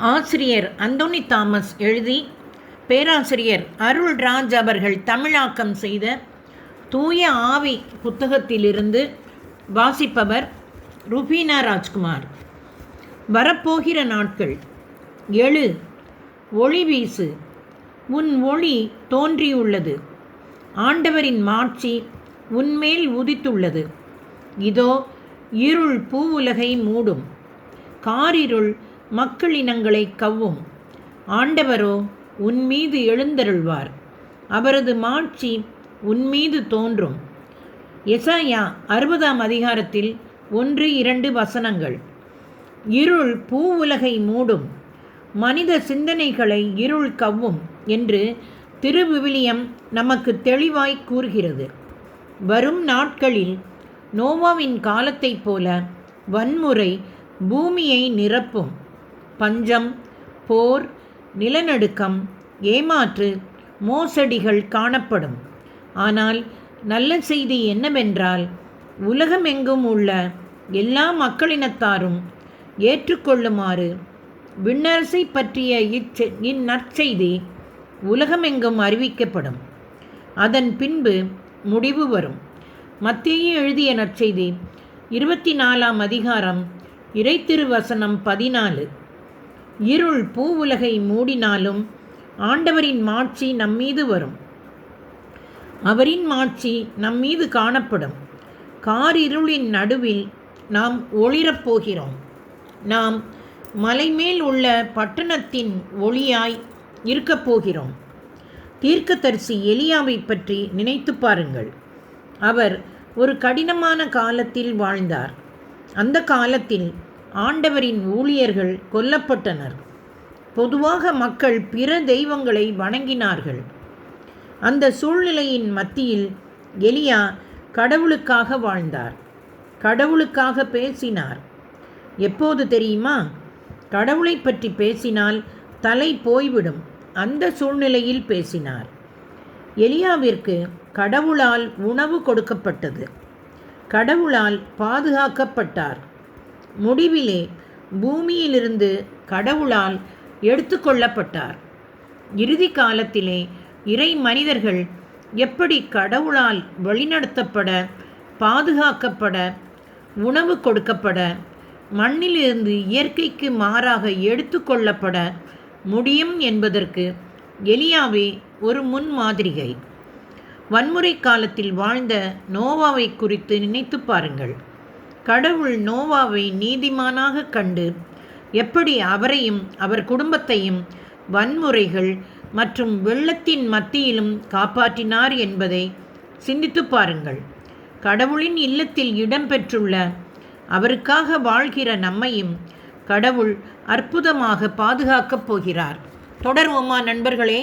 ஆசிரியர் Anthony Thomas எழுதி பேராசிரியர் அருள்ராஜ் அவர்கள் தமிழாக்கம் செய்த தூய ஆவி புத்தகத்திலிருந்து வாசிப்பவர் ருபீனா ராஜ்குமார். வரப்போகிற நாட்கள். எழு, ஒளி வீசு, உன் ஒளி தோன்றியுள்ளது. ஆண்டவரின் மாட்சி உன்மேல் உதித்துள்ளது. இதோ இருள் பூவுலகை மூடும். காரிருள் மக்களினங்களை கவ்வும். ஆண்டவரோ உன்மீது எழுந்தருள்வார். அவரது மாட்சி உன்மீது தோன்றும். எசாயா 60ஆம் அதிகாரத்தில் 1-2 வசனங்கள். இருள் பூவுலகை மூடும், மனித சிந்தனைகளை இருள் கவ்வும் என்று திருவிவிலியம் நமக்கு தெளிவாய் கூறுகிறது. வரும் நாட்களில் நோவாவின் காலத்தைப் போல வன்முறை பூமியை நிரப்பும். பஞ்சம், போர், நிலநடுக்கம், ஏமாற்று, மோசடிகள் காணப்படும். ஆனால் நல்ல செய்தி என்னவென்றால், உலகமெங்கும் உள்ள எல்லா மக்களினத்தாரும் ஏற்றுக்கொள்ளுமாறு விண்ணரசை பற்றிய இந்நற்செய்தி உலகமெங்கும் அறிவிக்கப்படும். அதன் பின்பு முடிவு வரும். மத்தேயு எழுதிய நற்செய்தி 24ஆம் அதிகாரம் இறைத்திருவசனம் 14. இருள் பூவுலகை மூடினாலும் ஆண்டவரின் மாட்சி நம்மீது வரும். அவரின் மாட்சி நம்மீது காணப்படும். காரிருளின் நடுவில் நாம் ஒளிரப்போகிறோம். நாம் மலைமேல் உள்ள பட்டணத்தின் ஒளியாய் இருக்கப் போகிறோம். தீர்க்கதரிசி எலியாவை பற்றி நினைத்து பாருங்கள். அவர் ஒரு கடினமான காலத்தில் வாழ்ந்தார். அந்த காலத்தில் ஆண்டவரின் ஊழியர்கள் கொல்லப்பட்டனர். பொதுவாக மக்கள் பிற தெய்வங்களை வணங்கினார்கள். அந்த சூழ்நிலையின் மத்தியில் எலியா கடவுளுக்காக வாழ்ந்தார். கடவுளுக்காக பேசினார். எப்போது தெரியுமா? கடவுளை பற்றி பேசினால் தலை போய்விடும். அந்த சூழ்நிலையில் பேசினார். எலியாவிற்கு கடவுளால் உணவு கொடுக்கப்பட்டது. கடவுளால் பாதுகாக்கப்பட்டார். முடிவிலே பூமியிலிருந்து கடவுளால் எடுத்து கொள்ளப்பட்டார். இறுதி காலத்திலே இறை மனிதர்கள் எப்படி கடவுளால் வழிநடத்தப்பட, பாதுகாக்கப்பட, உணவு கொடுக்கப்பட, மண்ணிலிருந்து இயற்கைக்கு மாறாக எடுத்து கொள்ளப்பட முடியும் என்பதற்கு எலியாவே ஒரு முன்மாதிரிகை. வன்முறை காலத்தில் வாழ்ந்த நோவாவை குறித்து நினைத்து பாருங்கள். கடவுள் நோவாவை நீதிமானாக கண்டு எப்படி அவரையும் அவர் குடும்பத்தையும் வன்முறைகள் மற்றும் வெள்ளத்தின் மத்தியிலும் காப்பாற்றினார் என்பதை சிந்தித்து பாருங்கள். கடவுளின் இல்லத்தில் இடம்பெற்றுள்ள அவருக்காக வாழ்கிற நம்மையும் கடவுள் அற்புதமாக பாதுகாக்கப் போகிறார். தொடர்வோமா நண்பர்களே?